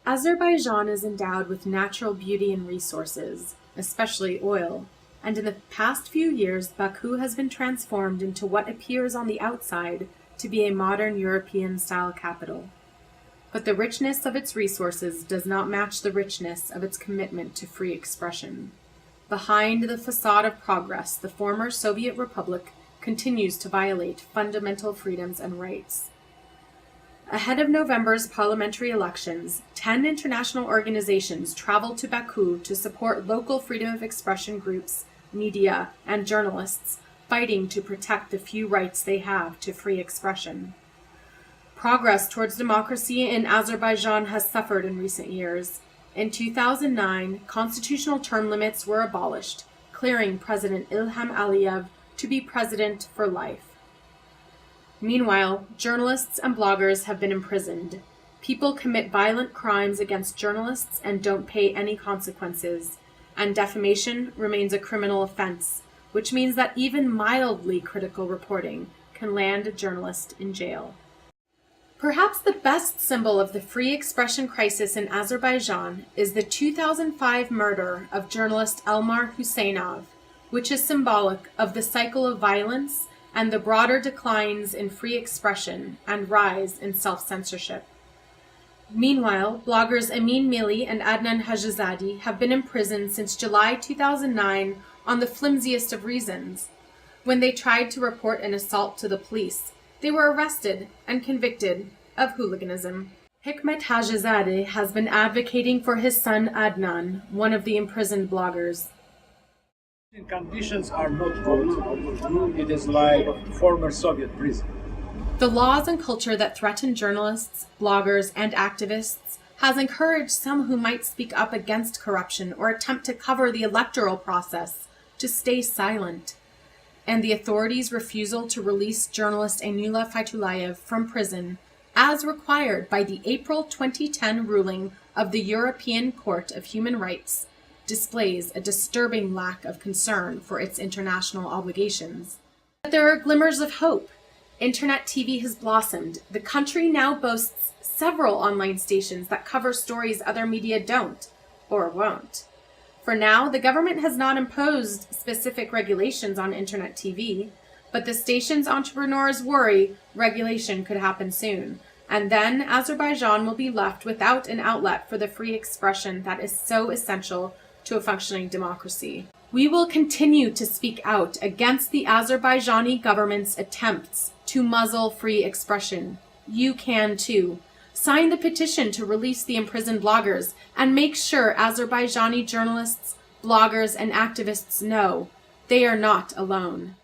Azerbaijan is endowed with natural beauty and resources, especially oil, and in the past few years Baku has been transformed into what appears on the outside to be a modern European-style capital. But the richness of its resources does not match the richness of its commitment to free expression. Behind the facade of progress, the former Soviet Republic continues to violate fundamental freedoms and rights. Ahead of November's parliamentary elections, 10 international organizations traveled to Baku to support local freedom of expression groups, media, and journalists fighting to protect the few rights they have to free expression. Progress towards democracy in Azerbaijan has suffered in recent years. In 2009, constitutional term limits were abolished, clearing President Ilham Aliyev to be president for life. Meanwhile, journalists and bloggers have been imprisoned. People commit violent crimes against journalists and don't pay any consequences, and defamation remains a criminal offense, which means that even mildly critical reporting can land a journalist in jail. Perhaps the best symbol of the free expression crisis in Azerbaijan is the 2005 murder of journalist Elmar Huseynov, which is symbolic of the cycle of violence and the broader declines in free expression and rise in self-censorship. Meanwhile, bloggers Amin Mili and Adnan Hajizadeh have been imprisoned since July 2009 on the flimsiest of reasons. When they tried to report an assault to the police, they were arrested and convicted of hooliganism. Hikmet Hajizadeh has been advocating for his son Adnan, one of the imprisoned bloggers. Conditions are not good. It is like former Soviet prison. The laws and culture that threaten journalists, bloggers, and activists has encouraged some who might speak up against corruption or attempt to cover the electoral process to stay silent. And the authorities' refusal to release journalist Ainula Faytulayev from prison, as required by the April 2010 ruling of the European Court of Human Rights, displays a disturbing lack of concern for its international obligations. But there are glimmers of hope. Internet TV has blossomed. The country now boasts several online stations that cover stories other media don't, or won't. For now, the government has not imposed specific regulations on Internet TV, but the station's entrepreneurs worry regulation could happen soon, and then Azerbaijan will be left without an outlet for the free expression that is so essential to a functioning democracy. We will continue to speak out against the Azerbaijani government's attempts to muzzle free expression. You can too. Sign the petition to release the imprisoned bloggers and make sure Azerbaijani journalists, bloggers, and activists know they are not alone.